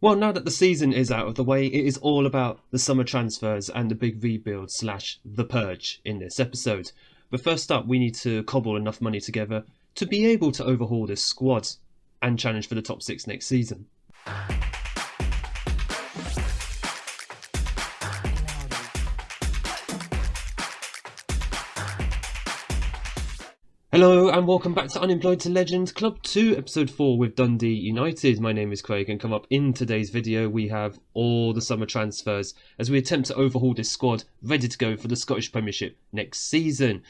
Well, now that the season is out of the way, it is all about the summer transfers and the big rebuild / the Purge in this episode. But first up, we need to cobble enough money together to be able to overhaul this squad and challenge for the top 6 next season. Hello and welcome back to Unemployed to Legend Club 2 episode 4 with Dundee United. My name is Craig and come up in today's video we have all the summer transfers as we attempt to overhaul this squad ready to go for the Scottish Premiership next season.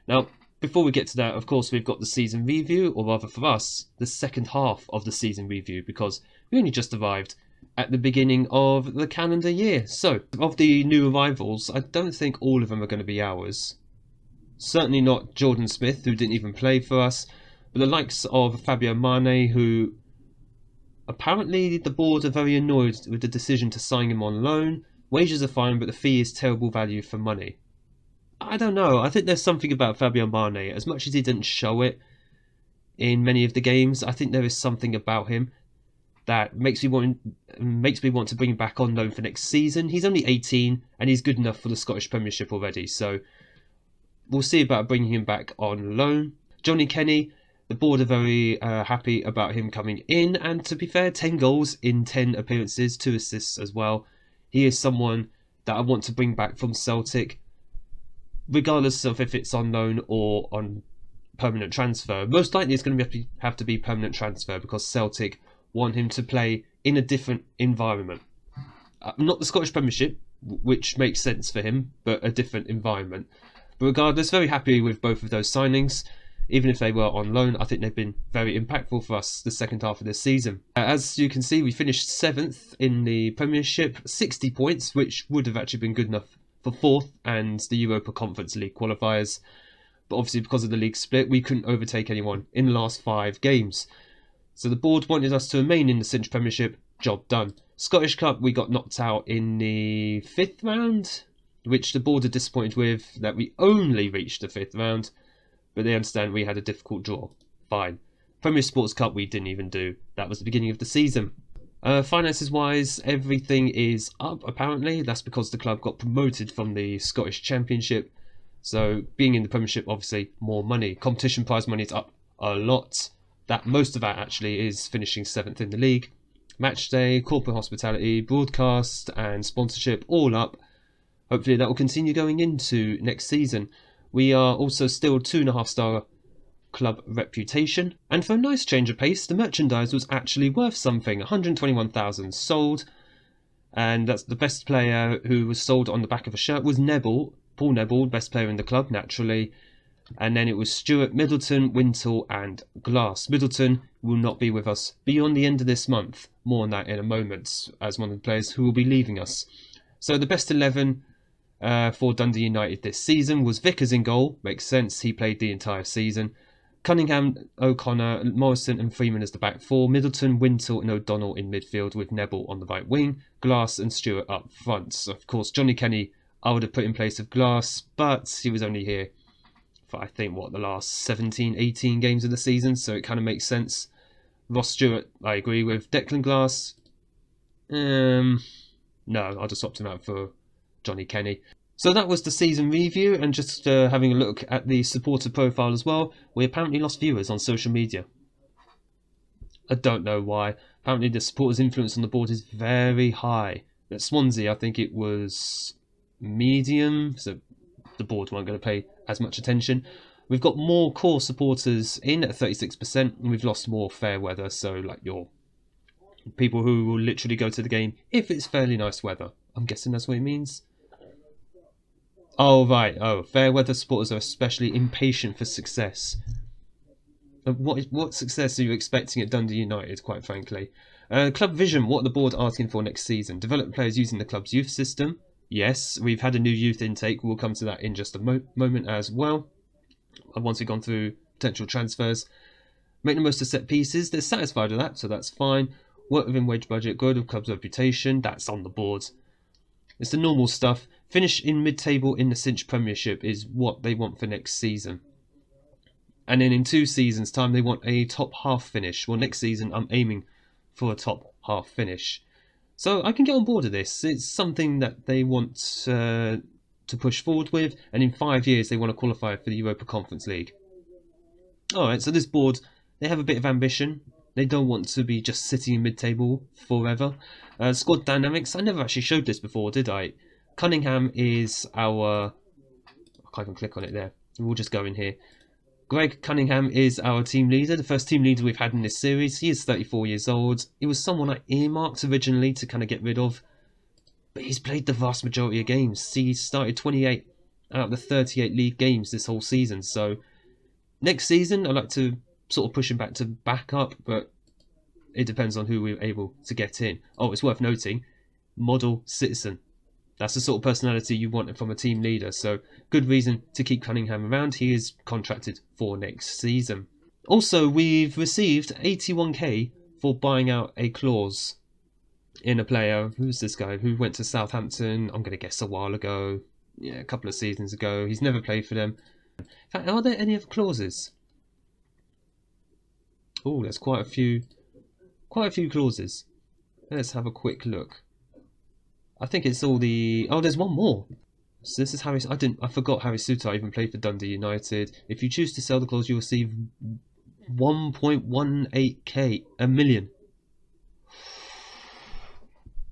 Now before we get to that, of course, we've got the season review, or rather for us the second half of the season review, because we only just arrived at the beginning of the calendar year. So of the new arrivals, I don't think all of them are going to be ours. Certainly not Jordan Smith, who didn't even play for us, but the likes of Fabio Mane, who apparently the board are very annoyed with the decision to sign him on loan. Wages are fine, but the fee is terrible value for money. I don't know, I think there's something about Fabio Mane. As much as he didn't show it in many of the games, I think there is something about him that makes me want to bring him back on loan for next season. He's only 18 and he's good enough for the Scottish Premiership already, so we'll see about bringing him back on loan. Johnny Kenny, the board are very happy about him coming in, and to be fair, 10 goals in 10 appearances, 2 assists as well. He is someone that I want to bring back from Celtic, regardless of if it's on loan or on permanent transfer. Most likely it's going to have to be permanent transfer because Celtic want him to play in a different environment. Not the Scottish Premiership, which makes sense for him, but a different environment. But regardless, very happy with both of those signings. Even if they were on loan, I think they've been very impactful for us the second half of this season. As you can see, we finished 7th in the Premiership, 60 points, which would have actually been good enough for 4th and the Europa Conference League qualifiers. But obviously because of the league split, we couldn't overtake anyone in the last 5 games. So the board wanted us to remain in the Cinch Premiership, job done. Scottish Cup, we got knocked out in the 5th round, which the board are disappointed with, that we only reached the 5th round, but they understand we had a difficult draw. Fine. Premier Sports Cup we didn't even do. That was the beginning of the season. Finances wise, everything is up apparently. That's because the club got promoted from the Scottish Championship. So being in the Premiership, obviously more money. Competition prize money is up a lot. Most of that actually is finishing 7th in the league. Match day, corporate hospitality, broadcast and sponsorship all up. Hopefully that will continue going into next season. We are also still 2.5-star club reputation. And for a nice change of pace, the merchandise was actually worth something. 121,000 sold. And that's the best player who was sold on the back of a shirt was Neville. Paul Neville, best player in the club, naturally. And then it was Stewart, Middleton, Wintle and Glass. Middleton will not be with us beyond the end of this month. More on that in a moment, as one of the players who will be leaving us. So the best 11 for Dundee United this season was Vickers in goal. Makes sense, he played the entire season. Cunningham, O'Connor, Morrison and Freeman as the back 4. Middleton, Wintle and O'Donnell in midfield with Neville on the right wing. Glass and Stewart up front. So of course, Johnny Kenny I would have put in place of Glass, but he was only here for I think the last 17, 18 games of the season, so it kind of makes sense. Ross Stewart, I agree with. Declan Glass, no, I'll just opt him out for Johnny Kenny. So that was the season review, and just having a look at the supporter profile as well, we apparently lost viewers on social media. I don't know why. Apparently the supporters' influence on the board is very high. At Swansea, I think it was medium, so the board weren't going to pay as much attention. We've got more core supporters in at 36%, and we've lost more fair weather, so like your people who will literally go to the game if it's fairly nice weather. I'm guessing that's what it means. Oh, right. Oh, fair weather supporters are especially impatient for success. What success are you expecting at Dundee United, quite frankly? Club vision, what are the board asking for next season? Develop players using the club's youth system. Yes, we've had a new youth intake. We'll come to that in just a moment as well. Once we've gone through potential transfers. Make the most of set pieces. They're satisfied with that, so that's fine. Work within wage budget, good of club's reputation. That's on the board. It's the normal stuff. Finish in mid-table in the Cinch Premiership is what they want for next season. And then in 2 seasons' time, they want a top half finish. Well, next season, I'm aiming for a top half finish. So I can get on board with this. It's something that they want to push forward with, and in 5 years they want to qualify for the Europa Conference League. Alright, so this board, they have a bit of ambition. They don't want to be just sitting in mid-table forever. Squad dynamics, I never actually showed this before, did I? Cunningham is our... I can't even click on it there. We'll just go in here. Greg Cunningham is our team leader, the first team leader we've had in this series. He is 34 years old. He was someone I earmarked originally to kind of get rid of, but he's played the vast majority of games. He started 28 out of the 38 league games this whole season, so next season I'd like to sort of push him back to backup, but it depends on who we're able to get in. Oh, it's worth noting, model citizen. That's the sort of personality you want from a team leader, so good reason to keep Cunningham around. He is contracted for next season. Also, we've received 81k for buying out a clause in a player. Who's this guy? Who went to Southampton, I'm going to guess a while ago. Yeah, a couple of seasons ago. He's never played for them. In fact, are there any other clauses? Oh, there's quite a few clauses. Let's have a quick look. I think it's all the... Oh, there's one more. So this is Harry... I forgot Harry Suter even played for Dundee United. If you choose to sell the clause, you'll receive 1.18k, a million.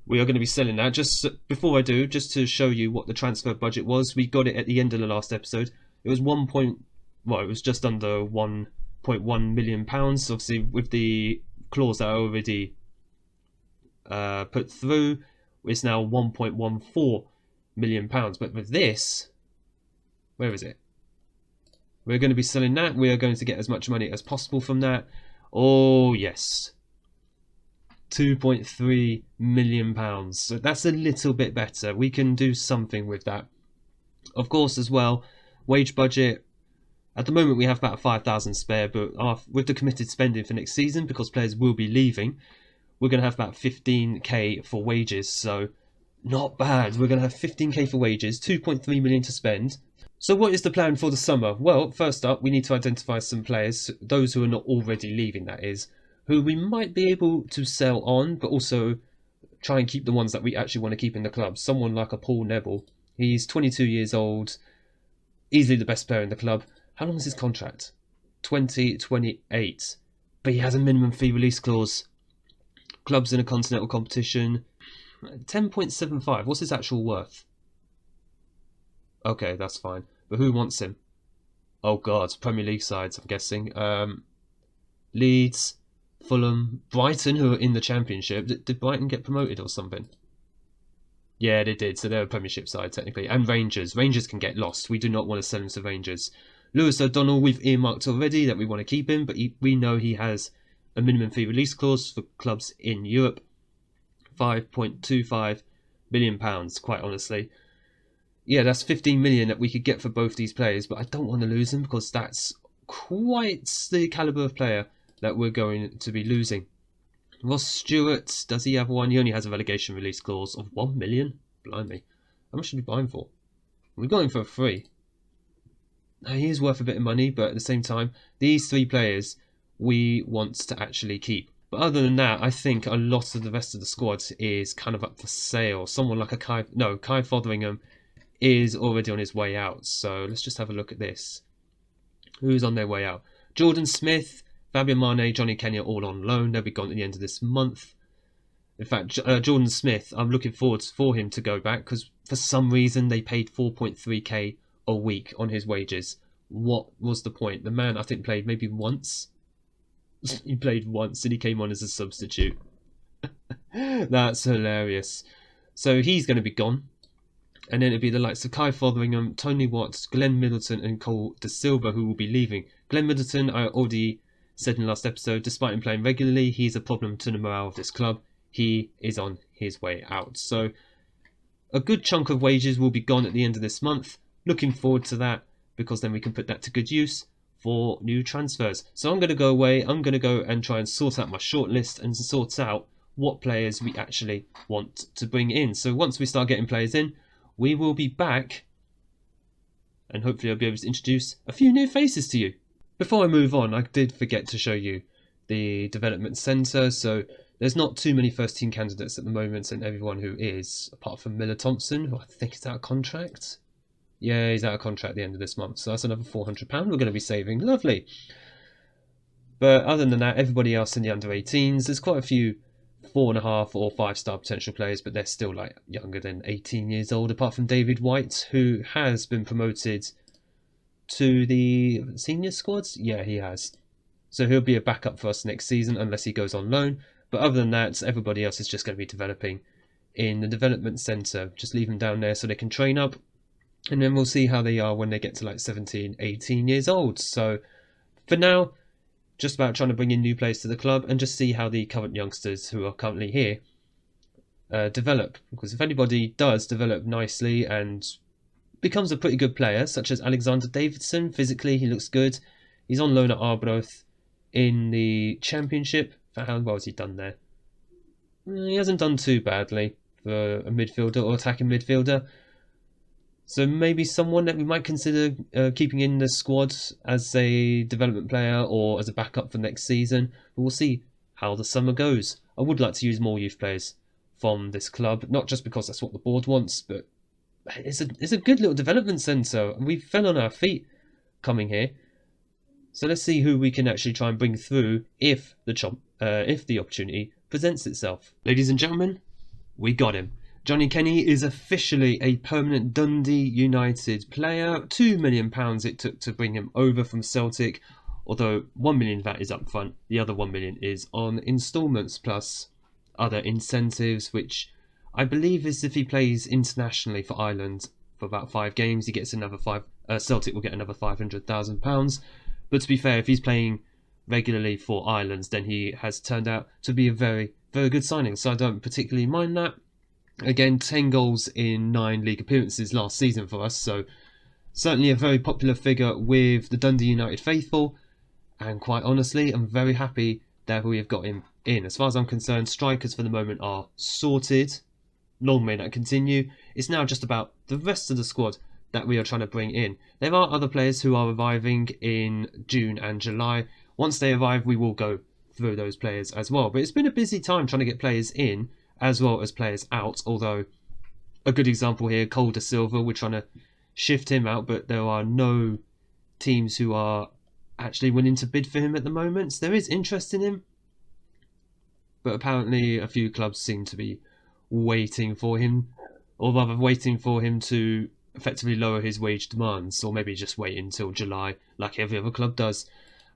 We are going to be selling that. Just before I do, just to show you what the transfer budget was. We got it at the end of the last episode. It was it was just under 1.1 million pounds. Obviously, with the clause that I already put through, it's now 1.14 million pounds. But with this, where is it? We're going to be selling that. We are going to get as much money as possible from that. Oh yes, 2.3 million pounds. So that's a little bit better. We can do something with that. Of course, as well, wage budget. At the moment, we have about 5,000 spare, but with the committed spending for next season, because players will be leaving, we're going to have about 15k for wages. So not bad. We're going to have 15k for wages, 2.3 million to spend. So what is the plan for the summer? Well, first up, we need to identify some players, those who are not already leaving, that is, who we might be able to sell on, but also try and keep the ones that we actually want to keep in the club. Someone like a Paul Neville. He's 22 years old, easily the best player in the club. How long is his contract? 2028. But he has a minimum fee release clause. Clubs in a continental competition. 10.75. What's his actual worth? Okay, that's fine. But who wants him? Oh God, Premier League sides, I'm guessing. Leeds, Fulham, Brighton, who are in the Championship. Did Brighton get promoted or something? Yeah, they did. So they're a Premiership side, technically. And Rangers. Rangers can get lost. We do not want to sell him to Rangers. Lewis O'Donnell, we've earmarked already that we want to keep him, but we know he has a minimum fee release clause for clubs in Europe. £5.25 million, quite honestly. Yeah, that's 15 million that we could get for both these players, but I don't want to lose them because that's quite the calibre of player that we're going to be losing. Ross Stewart, does he have one? He only has a relegation release clause of 1 million. Blimey. How much should we buy him for? We're going for a free. Now, he is worth a bit of money, but at the same time, these three players we want to actually keep. But other than that, I think a lot of the rest of the squad is kind of up for sale. Someone like Kai Fotheringham is already on his way out. So let's just have a look at this. Who's on their way out? Jordan Smith, Fabian Mane, Johnny Kenya, all on loan. They'll be gone at the end of this month. In fact, Jordan Smith, I'm looking forward for him to go back because for some reason they paid 4.3k a week on his wages. What was the point? The man, I think, played maybe once. He played once and he came on as a substitute. That's hilarious. So he's going to be gone. And then it'll be the likes of Kai Fotheringham, Tony Watts, Glenn Middleton and Cole De Silva who will be leaving. Glenn Middleton, I already said in the last episode, despite him playing regularly, he's a problem to the morale of this club. He is on his way out. So a good chunk of wages will be gone at the end of this month. Looking forward to that because then we can put that to good use for new transfers. So I'm going to go away. I'm going to go and try and sort out my shortlist and sort out what players we actually want to bring in. So once we start getting players in, we will be back and hopefully I'll be able to introduce a few new faces to you. Before I move on, I did forget to show you the development centre. So There's not too many first team candidates at the moment, and everyone who is, apart from Miller Thompson, who I think is out of contract. Yeah, he's out of contract at the end of this month, so that's another £400 we're going to be saving. Lovely. But other than that, everybody else in the under 18s, there's quite a few 4.5 or 5-star potential players, but they're still like younger than 18 years old, apart from David White, who has been promoted to the senior squads. Yeah, he has. So he'll be a backup for us next season unless he goes on loan. But other than that, everybody else is just going to be developing in the development centre. Just leave them down there so they can train up. And then we'll see how they are when they get to like 17, 18 years old. So for now, just about trying to bring in new players to the club and just see how the current youngsters who are currently here develop. Because if anybody does develop nicely and becomes a pretty good player, such as Alexander Davidson, physically he looks good. He's on loan at Arbroath in the Championship. How well has he done there? He hasn't done too badly for a midfielder or attacking midfielder. So maybe someone that we might consider keeping in the squad as a development player or as a backup for next season. But we'll see how the summer goes. I would like to use more youth players from this club, not just because that's what the board wants, but it's a good little development centre. We fell on our feet coming here. So let's see who we can actually try and bring through if the opportunity presents itself. Ladies and gentlemen, we got him. Johnny Kenny is officially a permanent Dundee United player. £2 million it took to bring him over from Celtic, although £1 million of that is up front. The other £1 million is on instalments plus other incentives, which I believe is if he plays internationally for Ireland for about 5 games, he gets another Celtic will get another £500,000. But to be fair, if he's playing regularly for Ireland, then he has turned out to be a very, very good signing. So I don't particularly mind that. Again, 10 goals in 9 league appearances last season for us. So certainly a very popular figure with the Dundee United faithful. And quite honestly, I'm very happy that we have got him in. As far as I'm concerned, strikers for the moment are sorted. Long may that continue. It's now just about the rest of the squad that we are trying to bring in. There are other players who are arriving in June and July. Once they arrive, we will go through those players as well. But it's been a busy time trying to get players in as well as players out. Although a good example here, Cole da Silva, we're trying to shift him out, but there are no teams who are actually willing to bid for him at the moment. So there is interest in him, but apparently a few clubs seem to be waiting for him, or rather waiting for him to effectively lower his wage demands, or maybe just wait until July like every other club does.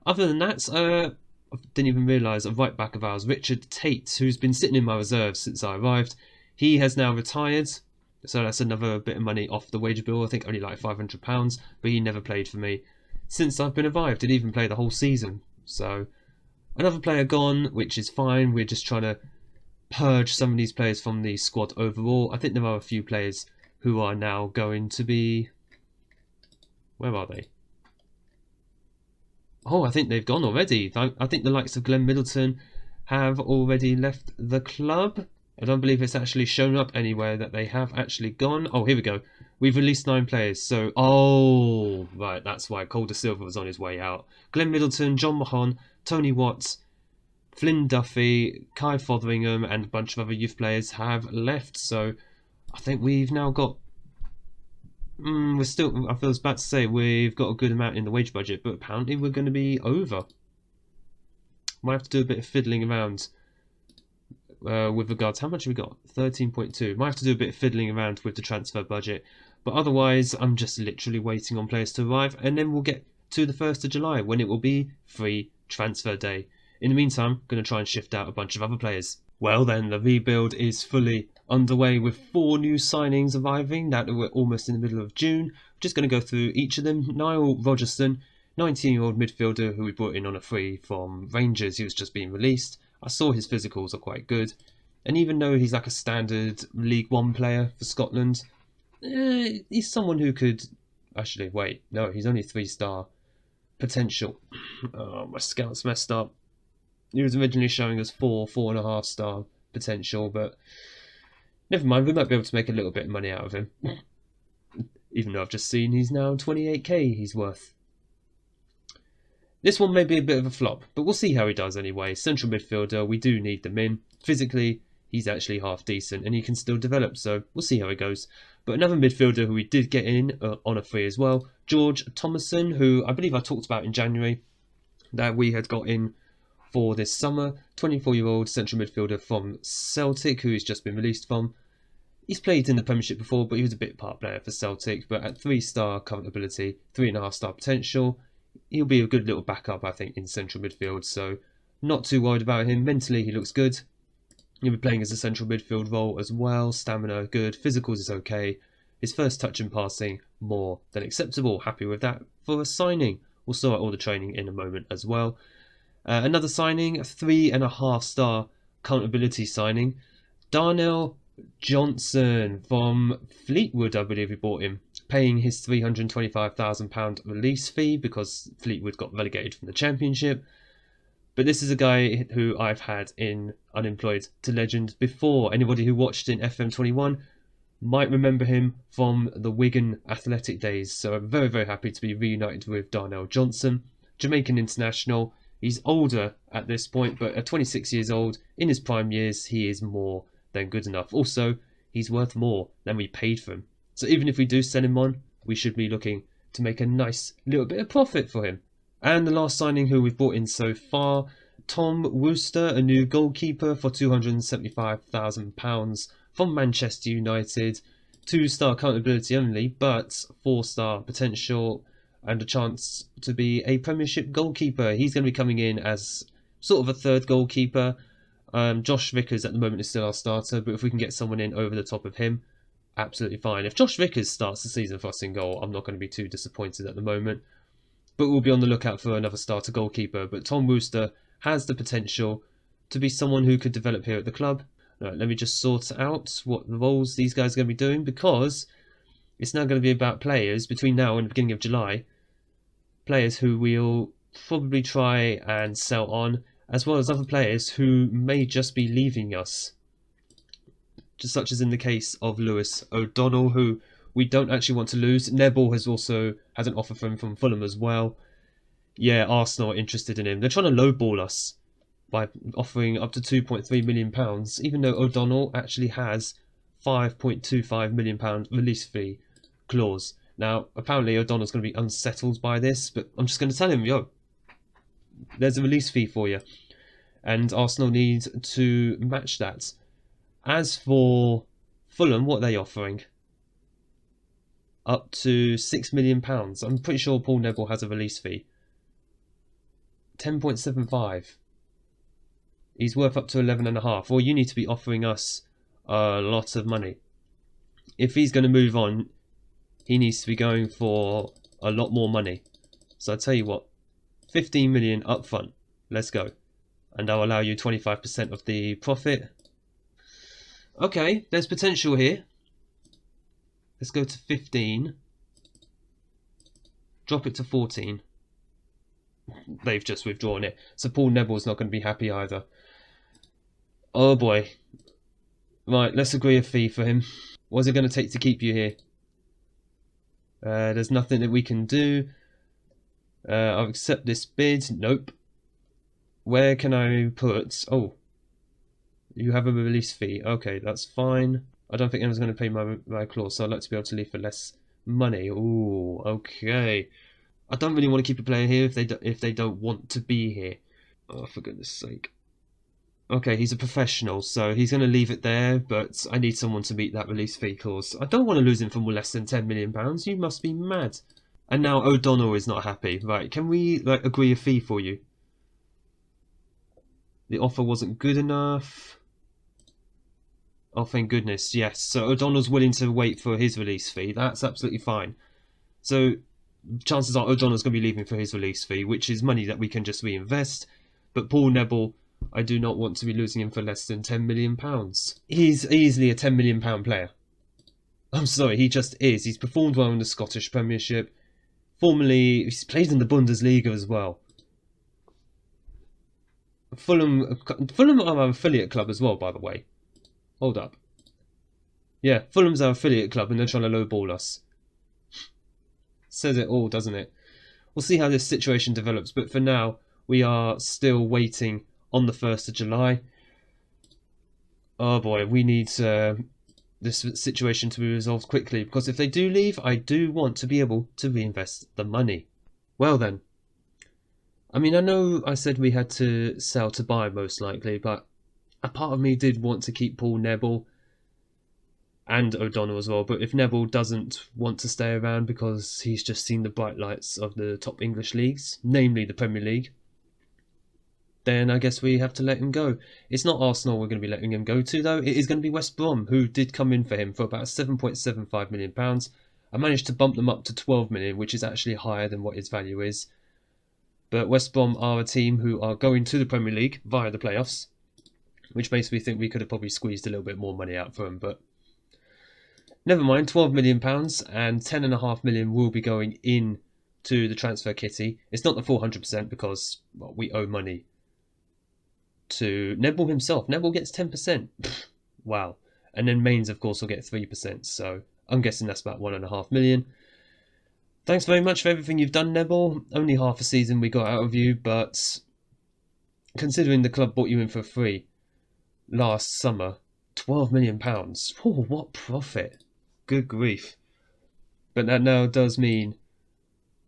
Other than that, I didn't even realise a right back of ours, Richard Tate, who's been sitting in my reserves since I arrived. He has now retired, so that's another bit of money off the wage bill. I think only like £500, but he never played for me since I've been arrived. Didn't even play the whole season. So another player gone, which is fine. We're just trying to purge some of these players from the squad overall. I think there are a few players who are now going to be... Where are they? Oh, I think they've gone already. I think the likes of Glenn Middleton have already left the club. I don't believe it's actually shown up anywhere that they have actually gone. Oh, here we go. We've released 9 players. So, oh, right, that's why Cole da Silva was on his way out. Glenn Middleton, John Mahon, Tony Watts, Flynn Duffy, Kai Fotheringham, and a bunch of other youth players have left. So, I think we've now got... I was about to say we've got a good amount in the wage budget, but apparently we're going to be over. Might have to do a bit of fiddling around with regards... How much have we got? 13.2. Might have to do a bit of fiddling around with the transfer budget. But otherwise, I'm just literally waiting on players to arrive, and then we'll get to the 1st of July, when it will be free transfer day. In the meantime, I'm going to try and shift out a bunch of other players. Well then, the rebuild is fully underway with 4 new signings arriving. Now that we're almost in the middle of June, I'm just going to go through each of them. Niall Rogerson, 19-year-old midfielder who we brought in on a free from Rangers. He was just being released. I saw his physicals are quite good. And even though he's like a standard League One player for Scotland, he's someone who could... Actually, wait. No, he's only 3-star potential. Oh, my scout's messed up. He was originally showing us 4.5 star potential, but never mind, we might be able to make a little bit of money out of him. Even though I've just seen he's now 28k he's worth. This one may be a bit of a flop, but we'll see how he does anyway. Central midfielder, we do need them in. Physically, he's actually half decent and he can still develop, so we'll see how it goes. But another midfielder who we did get in on a free as well, George Thomason, who I believe I talked about in January, that we had got in for this summer. 24-year-old central midfielder from Celtic, who he's just been released from. He's played in the Premiership before, but he was a bit part player for Celtic. But at 3-star current ability, 3.5-star potential, he'll be a good little backup, I think, in central midfield. So not too worried about him. Mentally, he looks good. He'll be playing as a central midfield role as well. Stamina, good. Physicals is okay. His first touch and passing, more than acceptable. Happy with that for a signing. We'll sort out all the training in a moment as well. Another signing, a 3.5-star current ability signing. Darnell Johnson from Fleetwood, I believe we bought him, paying his £325,000 release fee because Fleetwood got relegated from the Championship. But this is a guy who I've had in Unemployed to Legend before. Anybody who watched in FM21 might remember him from the Wigan Athletic days. So I'm very, very happy to be reunited with Darnell Johnson, Jamaican international. He's older at this point, but at 26 years old, in his prime years, he is more than good enough. Also, he's worth more than we paid for him. So even if we do sell him on, we should be looking to make a nice little bit of profit for him. And the last signing who we've brought in so far, Tom Wooster, a new goalkeeper for £275,000 from Manchester United. 2-star current ability only, but 4-star potential and a chance to be a Premiership goalkeeper. He's going to be coming in as sort of a third goalkeeper. Josh Vickers at the moment is still our starter, but if we can get someone in over the top of him, absolutely fine. If Josh Vickers starts the season for us in goal, I'm not going to be too disappointed at the moment. But we'll be on the lookout for another starter goalkeeper. But Tom Wooster has the potential to be someone who could develop here at the club. Right, let me just sort out what the roles these guys are going to be doing, because it's now going to be about players between now and the beginning of July. Players who we'll probably try and sell on, as well as other players who may just be leaving us. Just such as in the case of Lewis O'Donnell, who we don't actually want to lose. Neville has also had an offer from Fulham as well. Yeah, Arsenal are interested in him. They're trying to lowball us by offering up to £2.3 million, even though O'Donnell actually has £5.25 million release fee clause. Now, apparently O'Donnell's going to be unsettled by this, but I'm just going to tell him, yo, there's a release fee for you. And Arsenal need to match that. As for Fulham, what are they offering? Up to £6 million. I'm pretty sure Paul Neville has a release fee. 10.75. He's worth up to 11.5. Well, you need to be offering us a lot of money. If he's going to move on, he needs to be going for a lot more money. So I tell you what, 15 million up front. Let's go. And I'll allow you 25% of the profit. Okay, there's potential here. Let's go to 15. Drop it to 14. They've just withdrawn it. So Paul Neville's not going to be happy either. Oh boy. Right, let's agree a fee for him. What's it going to take to keep you here? There's nothing that we can do. I'll accept this bid. Nope. Where can I put... Oh. You have a release fee. Okay, that's fine. I don't think anyone's going to pay my clause, so I'd like to be able to leave for less money. Ooh, okay. I don't really want to keep a player here if they don't want to be here. Oh, for goodness sake. Okay, he's a professional, so he's going to leave it there, but I need someone to meet that release fee clause. I don't want to lose him for less than £10 million. You must be mad. And now O'Donnell is not happy. Right, can we agree a fee for you? The offer wasn't good enough. Oh, thank goodness, yes. So O'Donnell's willing to wait for his release fee. That's absolutely fine. So chances are O'Donnell's going to be leaving for his release fee, which is money that we can just reinvest. But Paul Neville, I do not want to be losing him for less than £10 million. He's easily a £10 million player. I'm sorry, he just is. He's performed well in the Scottish Premiership. Formerly, he's played in the Bundesliga as well. Fulham are our affiliate club as well, by the way. Hold up. Yeah, Fulham's our affiliate club and they're trying to lowball us. Says it all, doesn't it? we'll see how this situation develops. But for now, we are still waiting on the 1st of July. Oh boy, we need this situation to be resolved quickly, because if they do leave, I do want to be able to reinvest the money. Well then, I mean, I know I said we had to sell to buy most likely, but a part of me did want to keep Paul, Neville and O'Donnell as well. But if Neville doesn't want to stay around because he's just seen the bright lights of the top English leagues, namely the Premier League, then I guess we have to let him go. It's not Arsenal we're going to be letting him go to, though. It is going to be West Brom, who did come in for him for about £7.75 million. I managed to bump them up to 12 million, which is actually higher than what his value is. But West Brom are a team who are going to the Premier League via the playoffs, which makes me think we could have probably squeezed a little bit more money out for him. But never mind, £12 million, and £10.5 million will be going in to the transfer kitty. It's not the full 100% because, well, we owe money to Neville himself. Neville gets 10%. Wow. And then Mains, of course, will get 3%. So I'm guessing that's about £1.5 million. Thanks very much for everything you've done, Neville. Only half a season we got out of you, but considering the club bought you in for free last summer, £12 million. Oh, what profit. Good grief. But that now does mean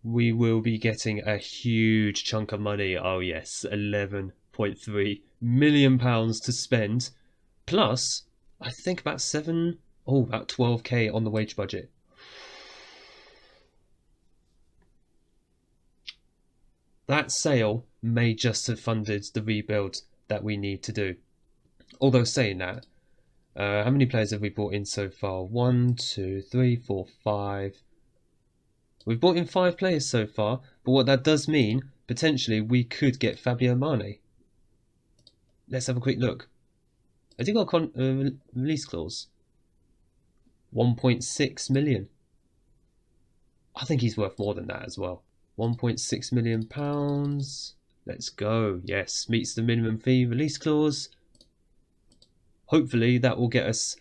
we will be getting a huge chunk of money. Oh yes, £11.3 million to spend, plus I think about about 12k on the wage budget. That sale may just have funded the rebuild that we need to do. Although saying that, how many players have we brought in so far? 1, 2, 3, 4, 5. We've brought in 5 players so far, but what that does mean, potentially we could get Fabio Mane. Let's have a quick look. Has he got a release clause? 1.6 million. I think he's worth more than that as well. £1.6 million. Let's go. Yes, meets the minimum fee release clause. Hopefully that will get us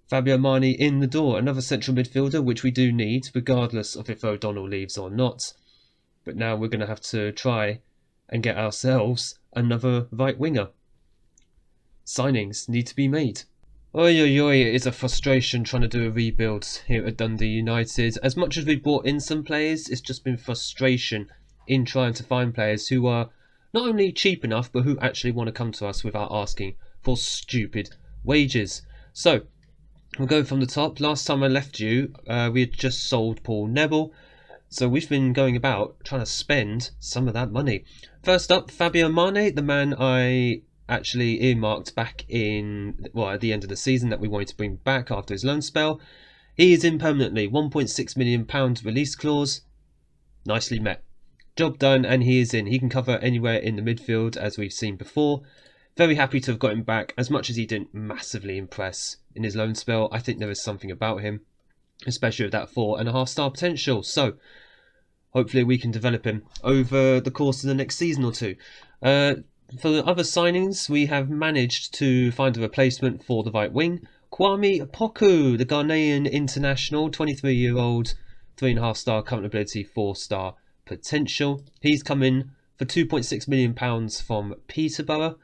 Fabio Mane in the door. Another central midfielder, which we do need, regardless of if O'Donnell leaves or not. But now we're going to have to try and get ourselves another right winger. Signings need to be made. Oi, oi, oi, it is a frustration trying to do a rebuild here at Dundee United. As much as we've brought in some players, it's just been frustration in trying to find players who are not only cheap enough, but who actually want to come to us without asking for stupid wages. So, we'll go from the top. Last time I left you, we had just sold Paul, Neville. So we've been going about trying to spend some of that money. First up, Fabio Mane, the man I actually earmarked back in, well, at the end of the season that we wanted to bring back after his loan spell. He is in permanently. £1.6 million release clause. Nicely met. Job done, and he is in. He can cover anywhere in the midfield, as we've seen before. Very happy to have got him back. As much as he didn't massively impress in his loan spell, I think there is something about him, especially with that 4.5-star potential. So hopefully we can develop him over the course of the next season or two. For the other signings, we have managed to find a replacement for the right wing. Kwame Poku, the Ghanaian international, 23-year-old, 3.5-star current ability, 4-star potential. He's come in for £2.6 million from Peterborough.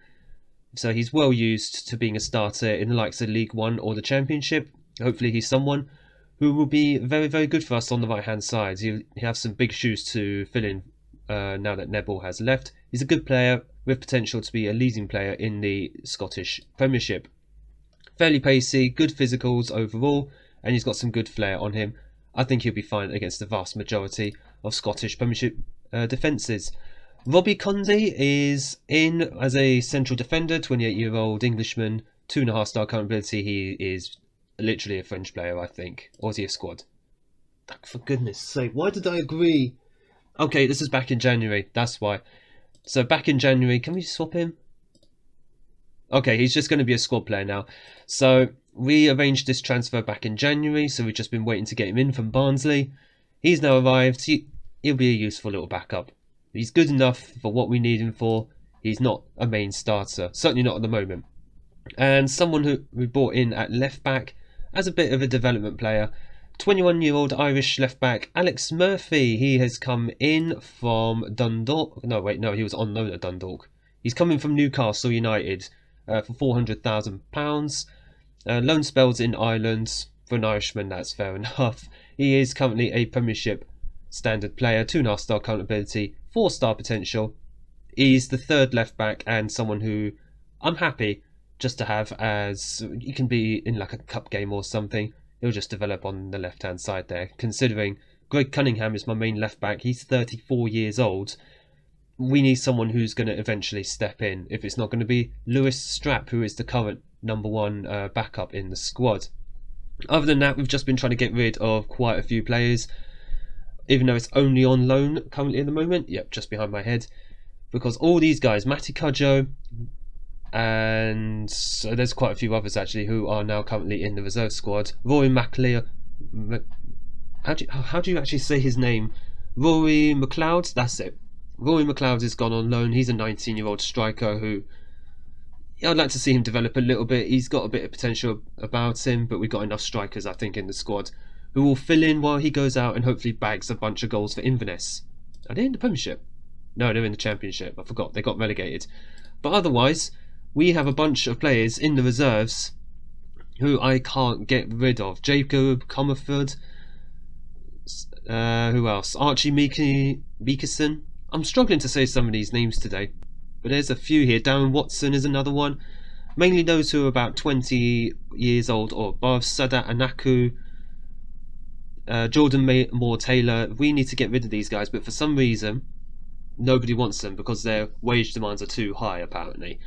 So he's well used to being a starter in the likes of League One or the Championship. Hopefully he's someone who will be very, very good for us on the right-hand side. He has some big shoes to fill in now that Neville has left. He's a good player with potential to be a leading player in the Scottish Premiership. Fairly pacey, good physicals overall, and he's got some good flair on him. I think he'll be fine against the vast majority of Scottish Premiership defences. Robbie Conde is in as a central defender, 28-year-old Englishman, 2.5-star current ability. He is literally a French player, I think. Or is he a squad? For goodness sake, why did I agree? Okay, this is back in January, that's why. So back in January, can we swap him? Okay, he's just going to be a squad player now. So we arranged this transfer back in January, so we've just been waiting to get him in from Barnsley. He's now arrived. He'll be a useful little backup. He's good enough for what we need him for. He's not a main starter, certainly not at the moment. And someone who we brought in at left back as a bit of a development player, 21-year-old Irish left-back Alex Murphy. He has come in from Dundalk. No, wait, no, he was on loan at Dundalk. He's coming from Newcastle United for £400,000. Loan spells in Ireland. For an Irishman, that's fair enough. He is currently a Premiership standard player, 2.5-star current ability, 4-star potential. He's the third left-back and someone who I'm happy just to have, as he can be in like a cup game or something. He'll just develop on the left-hand side there. Considering Greg Cunningham is my main left-back, he's 34 years old. We need someone who's going to eventually step in. If it's not going to be Lewis Strapp, who is the current #1 backup in the squad. Other than that, we've just been trying to get rid of quite a few players. Even though it's only on loan currently at the moment. Yep, just behind my head. Because all these guys, Matty Cudjoe, and so there's quite a few others actually who are now currently in the reserve squad. Rory McLeod. How do you actually say his name? Rory McLeod. That's it. Rory McLeod has gone on loan. He's a 19-year-old striker who I'd like to see him develop a little bit. He's got a bit of potential about him, but we've got enough strikers, I think, in the squad who will fill in while he goes out and hopefully bags a bunch of goals for Inverness. Are they in the Premiership? No, they're in the Championship. I forgot. They got relegated. But otherwise, we have a bunch of players in the reserves who I can't get rid of. Jacob Comerford. Who else? Archie Meekerson. I'm struggling to say some of these names today. But there's a few here. Darren Watson is another one. Mainly those who are about 20 years old or above. Sadat Anaku. Jordan Moore-Taylor. We need to get rid of these guys. But for some reason, nobody wants them because their wage demands are too high, apparently.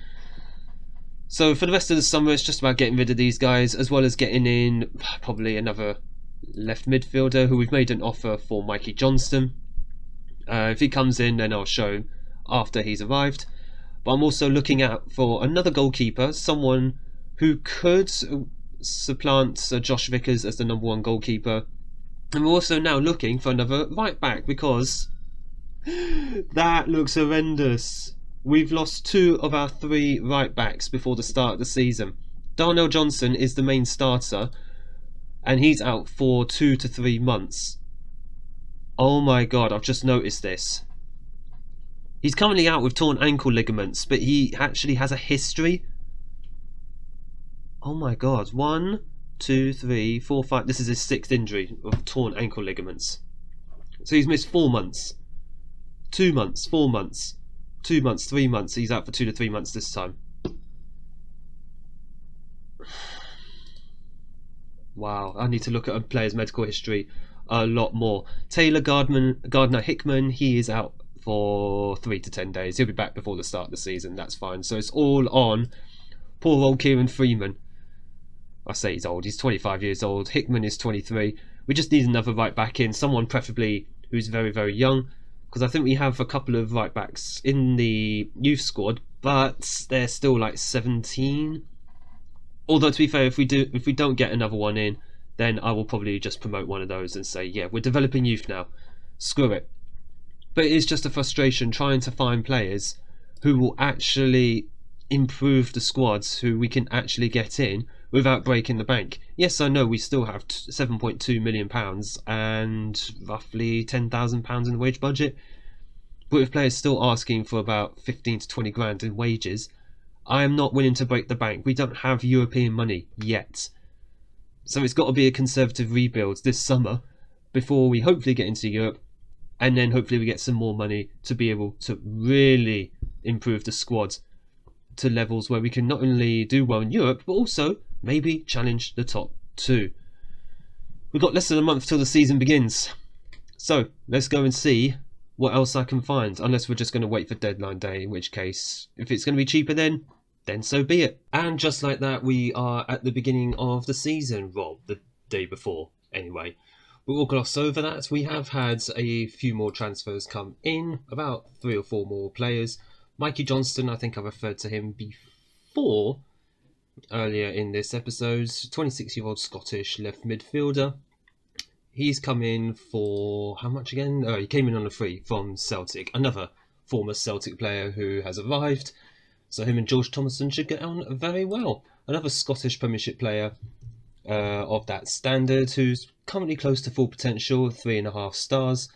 So for the rest of the summer, it's just about getting rid of these guys, as well as getting in probably another left midfielder who we've made an offer for, Mikey Johnston. If he comes in, then I'll show him after he's arrived. But I'm also looking out for another goalkeeper, someone who could supplant Josh Vickers as the #1 goalkeeper. And we're also now looking for another right back because that looks horrendous. We've lost 2 of our 3 right backs before the start of the season. Darnell Johnson is the main starter and he's out for 2 to 3 months. Oh my god, I've just noticed this. He's currently out with torn ankle ligaments, but he actually has a history. Oh my god. 1, 2, 3, 4, 5. This is his 6th injury of torn ankle ligaments. So he's missed 4 months. 2 months, 4 months, 2 months, 3 months. He's out for 2 to 3 months this time. Wow, I need to look at a player's medical history a lot more. Taylor Gardner-Hickman, he is out for 3 to 10 days. He'll be back before the start of the season. That's fine. So it's all on poor old Kieran Freeman. I say he's old. He's 25 years old. Hickman is 23. We just need another right back in. Someone preferably who's very, very young. Because I think we have a couple of right backs in the youth squad, but they're still like 17. Although to be fair, if we don't get another one in, then I will probably just promote one of those and say, yeah, we're developing youth now. Screw it. But it is just a frustration trying to find players who will actually improve the squads, who we can actually get in without breaking the bank. Yes, I know we still have £7.2 million and roughly £10,000 in the wage budget. But with players still asking for about 15 to 20 grand in wages, I am not willing to break the bank. We don't have European money yet. So it's got to be a conservative rebuild this summer before we hopefully get into Europe. And then hopefully we get some more money to be able to really improve the squad to levels where we can not only do well in Europe, but also maybe challenge the top 2. We've got less than a month till the season begins. So let's go and see what else I can find. Unless we're just going to wait for deadline day, in which case, if it's going to be cheaper then so be it. And just like that, we are at the beginning of the season. Well, the day before, anyway. We'll gloss over that. We have had a few more transfers come in, about 3 or 4 more players. Mikey Johnston, I think I referred to him before, earlier in this episode. 26-year-old Scottish left midfielder. He's come in for, how much again? Oh, he came in on a free from Celtic. Another former Celtic player who has arrived. So him and George Thomason should get on very well. Another Scottish Premiership player. of that standard, who's currently close to full potential, 3.5 stars.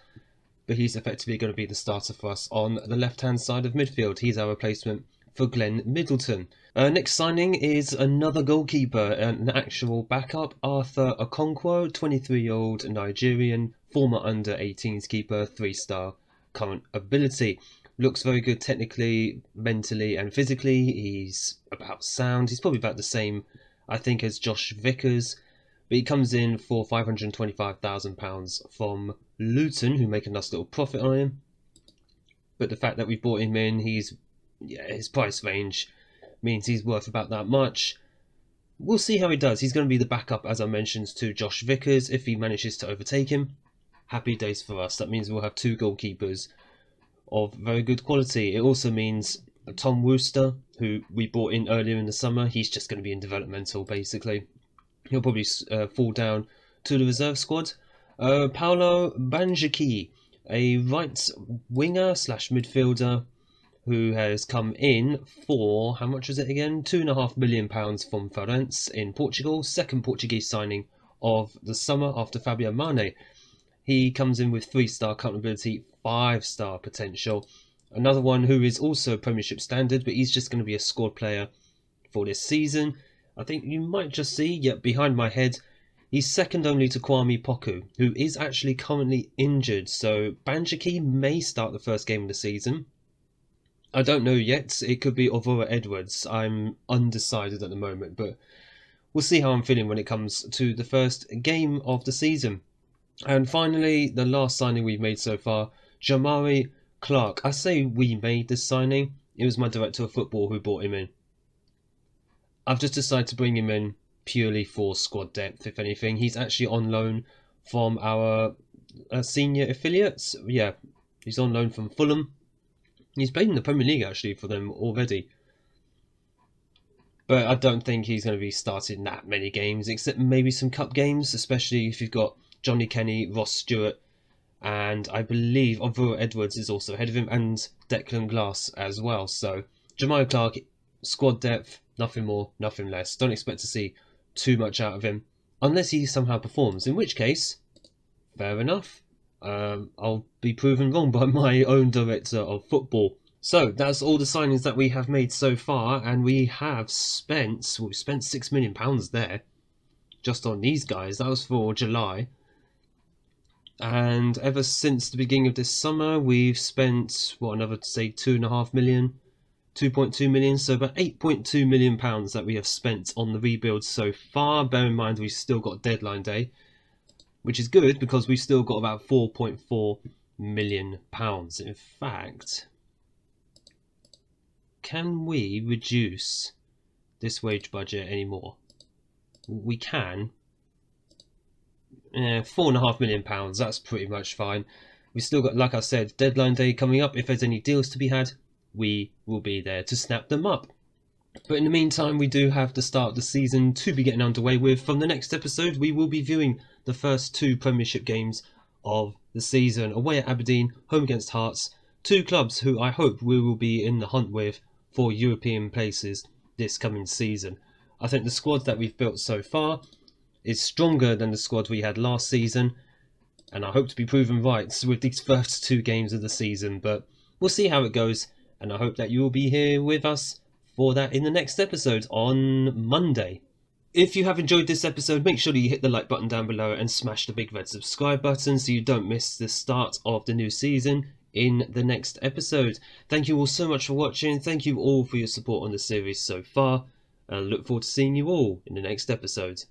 But he's effectively going to be the starter for us on the left-hand side of midfield. He's our replacement for Glenn Middleton. Next signing is another goalkeeper, an actual backup, Arthur Okonkwo, 23-year-old Nigerian, former under-18s keeper, 3-star current ability. Looks very good technically, mentally and physically. He's about sound. He's probably about the same, I think, as Josh Vickers. But he comes in for £525,000 from Luton, who make a nice little profit on him. But the fact that we bought him in, his price range means he's worth about that much. We'll see how he does. He's going to be the backup, as I mentioned, to Josh Vickers. If he manages to overtake him, happy days for us. That means we'll have 2 goalkeepers of very good quality. It also means Tom Wooster, who we bought in earlier in the summer, he's just going to be in developmental, basically. He'll probably fall down to the reserve squad. Paolo Banjaki, a right winger / midfielder, who has come in for, how much was it again? £2.5 million from Farense in Portugal. Second Portuguese signing of the summer after Fabio Mane. He comes in with 3-star current ability, 5-star potential. Another one who is also Premiership standard, but he's just going to be a squad player for this season. I think you might just see, behind my head, he's second only to Kwame Poku, who is actually currently injured. So Banjaki may start the first game of the season. I don't know yet. It could be Ovora Edwards. I'm undecided at the moment, but we'll see how I'm feeling when it comes to the first game of the season. And finally, the last signing we've made so far, Jamari Clark. I say we made this signing. It was my director of football who brought him in. I've just decided to bring him in purely for squad depth, if anything. He's actually on loan from our senior affiliates. Yeah, he's on loan from Fulham. He's played in the Premier League, actually, for them already. But I don't think he's going to be starting that many games, except maybe some cup games, especially if you've got Johnny Kenny, Ross Stewart, and I believe Ovura Edwards is also ahead of him, and Declan Glass as well. So, Jamari Clark, squad depth, nothing more, nothing less. Don't expect to see too much out of him, unless he somehow performs, in which case, fair enough. I'll be proven wrong by my own director of football. So that's all the signings that we have made so far, and we've spent £6 million there just on these guys. That was for July, and ever since the beginning of this summer we've spent another, say, 2.5 million, 2.2 million, so about £8.2 million that we have spent on the rebuild so far. Bear in mind we've still got deadline day, which is good because we've still got about £4.4 million. In fact, can we reduce this wage budget anymore? We can. £4.5 million, that's pretty much fine. We've still got, like I said, deadline day coming up. If there's any deals to be had, we will be there to snap them up. But in the meantime, we do have the start of the season to be getting underway with. From the next episode, we will be viewing the first 2 Premiership games of the season. Away at Aberdeen, home against Hearts. 2 clubs who I hope we will be in the hunt with for European places this coming season. I think the squad that we've built so far is stronger than the squad we had last season, and I hope to be proven right with these first 2 games of the season. But we'll see how it goes, and I hope that you will be here with us for that in the next episode on Monday. If you have enjoyed this episode, make sure that you hit the like button down below and smash the big red subscribe button so you don't miss the start of the new season in the next episode. Thank you all so much for watching. Thank you all for your support on the series so far. I look forward to seeing you all in the next episode.